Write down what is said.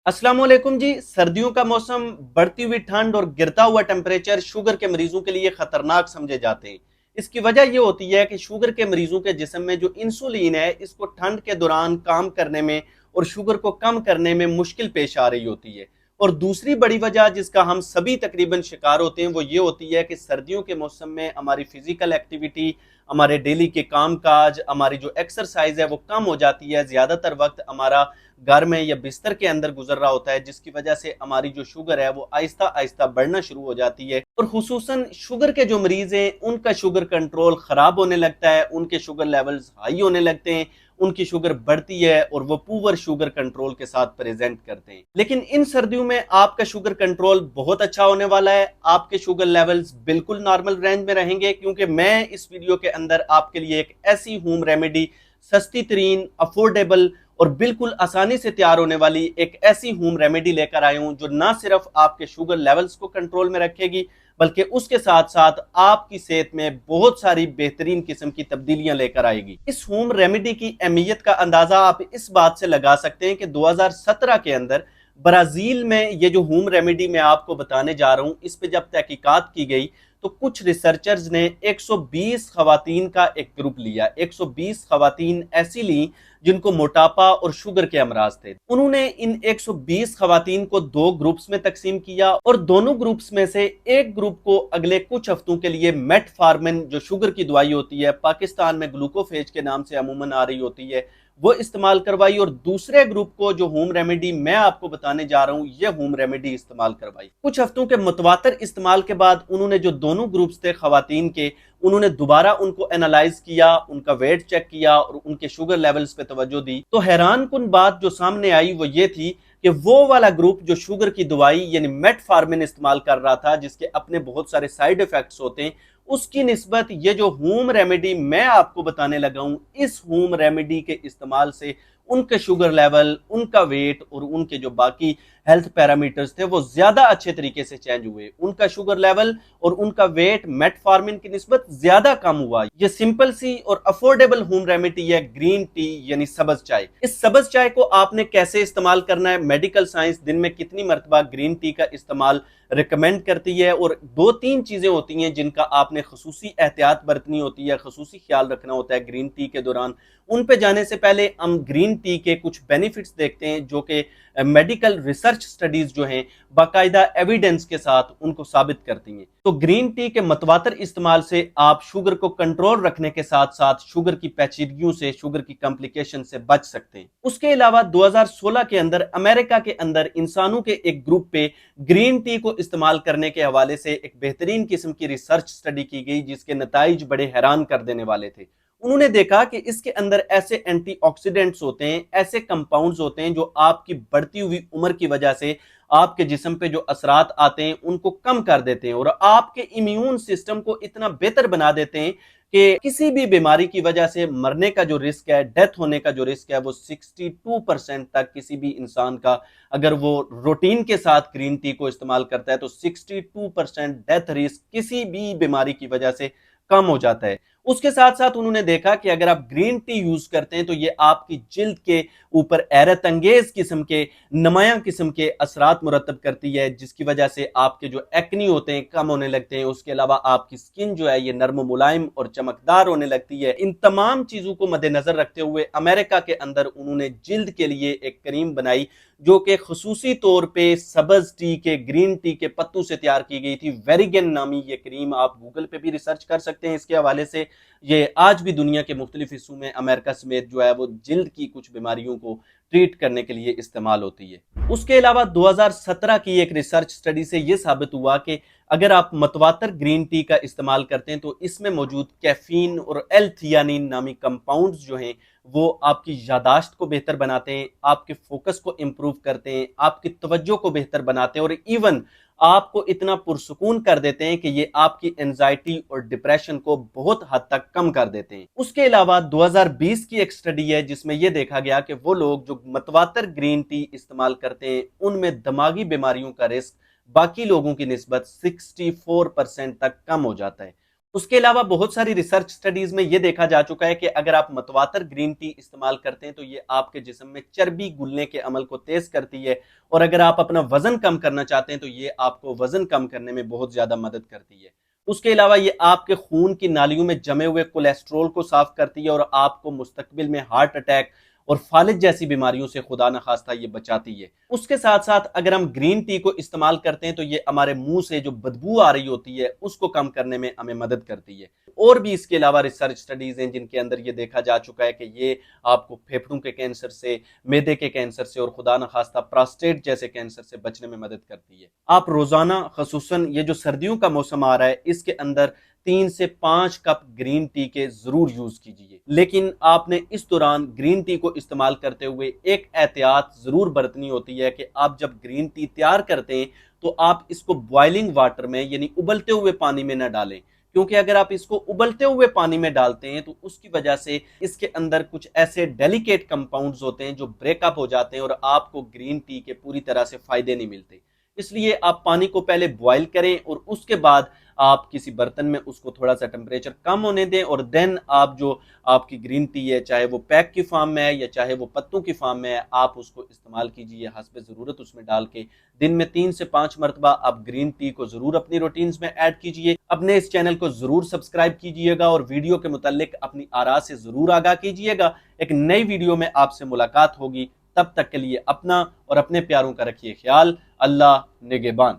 अस्सलाम वालेकुम जी। सर्दियों का मौसम, बढ़ती हुई ठंड और गिरता हुआ टेम्परेचर शुगर के मरीजों के लिए खतरनाक समझे जाते हैं। इसकी वजह यह होती है कि शुगर के मरीजों के जिस्म में जो इंसुलिन है, इसको ठंड के दौरान काम करने में और शुगर को कम करने में मुश्किल पेश आ रही होती है। और दूसरी बड़ी वजह जिसका हम सभी तकरीबन शिकार होते हैं वो ये होती है कि सर्दियों के मौसम में हमारी फिजिकल एक्टिविटी, हमारे डेली के काम काज, हमारी जो एक्सरसाइज है वो कम हो जाती है। ज्यादातर वक्त हमारा घर में या बिस्तर के अंदर गुजर रहा होता है, जिसकी वजह से हमारी जो शुगर है वो आहिस्ता आहिस्ता बढ़ना शुरू हो जाती है। और खुसूसन शुगर के जो मरीज हैं उनका शुगर कंट्रोल खराब होने लगता है, उनके शुगर लेवल्स हाई होने लगते हैं, उनकी शुगर बढ़ती है और वो पुअर शुगर कंट्रोल के साथ प्रेजेंट करते हैं। लेकिन इन सर्दियों में आपका शुगर कंट्रोल बहुत अच्छा होने वाला है, आपके शुगर लेवल्स बिल्कुल नॉर्मल रेंज में रहेंगे, क्योंकि मैं इस वीडियो के अंदर आपके लिए एक ऐसी होम रेमेडी, सस्ती तरीन, अफोर्डेबल और बिल्कुल आसानी से तैयार होने वाली एक ऐसी होम रेमेडी लेकर आया हूं जो ना सिर्फ आपके शुगर लेवल्स को कंट्रोल में रखेगी, बल्कि उसके साथ साथ आपकी सेहत में बहुत सारी बेहतरीन किस्म की तब्दीलियां लेकर आएगी। इस होम रेमेडी की अहमियत का अंदाजा आप इस बात से लगा सकते हैं कि 2017 के अंदर ब्राजील में ये जो होम रेमेडी मैं आपको बताने जा रहा हूं, इस पे जब तहकीकात की गई तो कुछ रिसर्चर्स ने 120 खवातीन का एक ग्रुप लिया। 120 खवातीन ऐसी ली जिनको मोटापा और शुगर के अमराज थे। उन्होंने इन 120 खवातीन को दो ग्रुप्स में तकसीम किया और दोनों ग्रुप्स में से एक ग्रुप को अगले कुछ हफ्तों के लिए मेटफॉर्मिन, जो शुगर की दवाई होती है, पाकिस्तान में ग्लूकोफेज के नाम से अमूमन आ रही होती है, वो इस्तेमाल करवाई। और दूसरे ग्रुप को जो होम रेमेडी मैं आपको बताने जा रहा हूं, ये होम रेमेडी इस्तेमाल करवाई। कुछ हफ्तों के मुतवातर इस्तेमाल के बाद उन्होंने जो दोनों ग्रुप्स थे खवातीन के, उन्होंने दोबारा उनको एनालाइज किया, उनका वेट चेक किया और उनके शुगर लेवल्स पे तवज्जो दी। तो हैरान कुन बात जो सामने आई वो ये थी कि वो वाला ग्रुप जो शुगर की दवाई यानी मेटफॉर्मिन इस्तेमाल कर रहा था, जिसके अपने बहुत सारे साइड इफेक्ट्स होते हैं, उसकी निस्बत ये जो होम रेमेडी मैं आपको बताने लगा हूं, इस होम रेमेडी के इस्तेमाल से उनके शुगर लेवल, उनका वेट और उनके जो बाकी हेल्थ पैरामीटर्स थे वो ज्यादा अच्छे तरीके से चेंज हुए। उनका शुगर लेवल और उनका वेट मेटफॉर्मिन की निस्बत ज्यादा कम हुआ। ये सिंपल सी और अफोर्डेबल होम रेमेडी है, ग्रीन टी यानी सब्ज चाय। इस सब्ज चाय को आपने कैसे इस्तेमाल करना है, मेडिकल साइंस दिन में कितनी मरतबा ग्रीन टी का इस्तेमाल रिकमेंड करती है, और दो तीन चीजें होती हैं जिनका आपने खसूसी एहतियात बरतनी होती है, खसूसी ख्याल रखना होता है ग्रीन टी के दौरान। उन पे जाने से पहले हम ग्रीन टी के कुछ बेनिफिट्स देखते हैं जो कि मेडिकल रिसर्च स्टडीज जो हैं बाकायदा एविडेंस के साथ उनको साबित करती हैं। तो ग्रीन टी के मतवातर इस्तेमाल से आप शुगर को कंट्रोल रखने के साथ साथ शुगर की पेचीदगियों से, शुगर की कॉम्प्लिकेशन से बच सकते हैं। उसके अलावा 2016 के अंदर अमेरिका के अंदर इंसानों के एक ग्रुप पे ग्रीन टी को इस्तेमाल करने के हवाले से एक बेहतरीन किस्म की रिसर्च स्टडी की गई, जिसके नताइज बड़े हैरान कर देने वाले थे। उन्होंने देखा कि इसके अंदर ऐसे एंटीऑक्सीडेंट्स होते हैं, ऐसे कंपाउंड्स होते हैं जो आपकी बढ़ती हुई उम्र की वजह से आपके जिस्म पे जो असरात आते हैं उनको कम कर देते हैं और आपके इम्यून सिस्टम को इतना बेहतर बना देते हैं कि किसी भी बीमारी की वजह से मरने का जो रिस्क है, डेथ होने का जो रिस्क है, वो 62% तक किसी भी इंसान का, अगर वो रूटीन के साथ ग्रीन टी को इस्तेमाल करता है, तो 62% डेथ रिस्क किसी भी बीमारी की वजह से कम हो जाता है। उसके साथ साथ उन्होंने देखा कि अगर आप ग्रीन टी यूज करते हैं तो ये आपकी जिल्द के ऊपर हैरत अंगेज किस्म के, नुमाया किस्म के असरात मुरतब करती है, जिसकी वजह से आपके जो एक्नी होते हैं कम होने लगते हैं। उसके अलावा आपकी स्किन जो है ये नर्म मुलायम और चमकदार होने लगती है। इन तमाम चीजों को मद्देनजर रखते हुए अमेरिका के अंदर उन्होंने जिल्द के लिए एक क्रीम बनाई जो कि खसूसी तौर पे सब्ज टी के, ग्रीन टी के पत्तों से तैयार की गई थी। वेरिगन नामी ये क्रीम, आप गूगल पे भी रिसर्च कर सकते हैं इसके हवाले से। ये आज भी दुनिया के मुख्तलिफ हिस्सों में अमेरिका समेत जो है वो जिल्द की कुछ बीमारियों को ट्रीट करने के लिए इस्तेमाल होती है। उसके अलावा 2017 की एक रिसर्च स्टडी से यह साबित हुआ कि अगर आप मतवातर ग्रीन टी का इस्तेमाल करते हैं तो इसमें मौजूद कैफीन और एल थियानिन नामी कंपाउंड्स जो हैं वो आपकी यादाश्त को बेहतर बनाते हैं, आपके फोकस को इंप्रूव करते हैं, आपकी तवज्जो को बेहतर बनाते हैं और इवन आपको इतना पुरसुकून कर देते हैं कि ये आपकी एंजाइटी और डिप्रेशन को बहुत हद तक कम कर देते हैं। उसके अलावा 2020 की एक स्टडी है जिसमें यह देखा गया कि वो लोग जो मतवातर ग्रीन टी इस्तेमाल करते हैं उनमें दिमागी बीमारियों का रिस्क बाकी लोगों की निस्बत 64% तक कम हो जाता है। اس کے علاوہ بہت ساری ریسرچ سٹڈیز میں یہ دیکھا جا چکا ہے کہ اگر آپ متواتر گرین ٹی استعمال کرتے ہیں تو یہ آپ کے جسم میں چربی گلنے کے عمل کو تیز کرتی ہے، اور اگر آپ اپنا وزن کم کرنا چاہتے ہیں تو یہ آپ کو وزن کم کرنے میں بہت زیادہ مدد کرتی ہے۔ اس کے علاوہ یہ آپ کے خون کی نالیوں میں جمے ہوئے کولیسٹرول کو صاف کرتی ہے اور آپ کو مستقبل میں ہارٹ اٹیک اور فالج جیسی بیماریوں سے خدا نخواستہ یہ بچاتی ہے۔ اس کے ساتھ ساتھ اگر ہم گرین ٹی کو استعمال کرتے ہیں تو یہ ہمارے منہ سے جو بدبو آ رہی ہوتی ہے اس کو کم کرنے میں ہمیں مدد کرتی ہے۔ اور بھی اس کے علاوہ ریسرچ سٹڈیز ہیں جن کے اندر یہ دیکھا جا چکا ہے کہ یہ آپ کو پھیپھڑوں کے کینسر سے، معدے کے کینسر سے اور خدا نخواستہ پراسٹیٹ جیسے کینسر سے بچنے میں مدد کرتی ہے۔ آپ روزانہ خصوصاً یہ جو سردیوں کا موسم آ رہا ہے اس کے اندر 3 سے 5 کپ گرین ٹی کے ضرور یوز کیجئے، لیکن آپ نے اس دوران گرین ٹی کو استعمال کرتے ہوئے ایک احتیاط ضرور برتنی ہوتی ہے کہ آپ جب گرین ٹی تیار کرتے ہیں تو آپ اس کو بوائلنگ واٹر میں یعنی ابلتے ہوئے پانی میں نہ ڈالیں، کیونکہ اگر آپ اس کو ابلتے ہوئے پانی میں ڈالتے ہیں تو اس کی وجہ سے اس کے اندر کچھ ایسے ڈیلیکیٹ کمپاؤنڈز ہوتے ہیں جو بریک اپ ہو جاتے ہیں اور آپ کو گرین ٹی کے پوری طرح سے فائدے نہیں ملتے۔ اس لیے آپ پانی کو پہلے بوائل کریں اور اس کے بعد آپ کسی برتن میں اس کو تھوڑا سا ٹمپریچر کم ہونے دیں، اور دین آپ جو آپ کی گرین ٹی ہے چاہے وہ پیک کی فارم میں ہے یا چاہے وہ پتوں کی فارم میں ہے، آپ اس کو استعمال کیجئے حسب ضرورت اس میں ڈال کے۔ دن میں 3 سے 5 مرتبہ آپ گرین ٹی کو ضرور اپنی روٹینز میں ایڈ کیجئے۔ اپنے اس چینل کو ضرور سبسکرائب کیجئے گا اور ویڈیو کے متعلق اپنی آراء سے ضرور آگاہ کیجئے گا۔ ایک نئی ویڈیو میں آپ سے ملاقات ہوگی، تب تک کے لیے اپنا اور اپنے پیاروں کا رکھیے خیال۔ اللہ نگہبان۔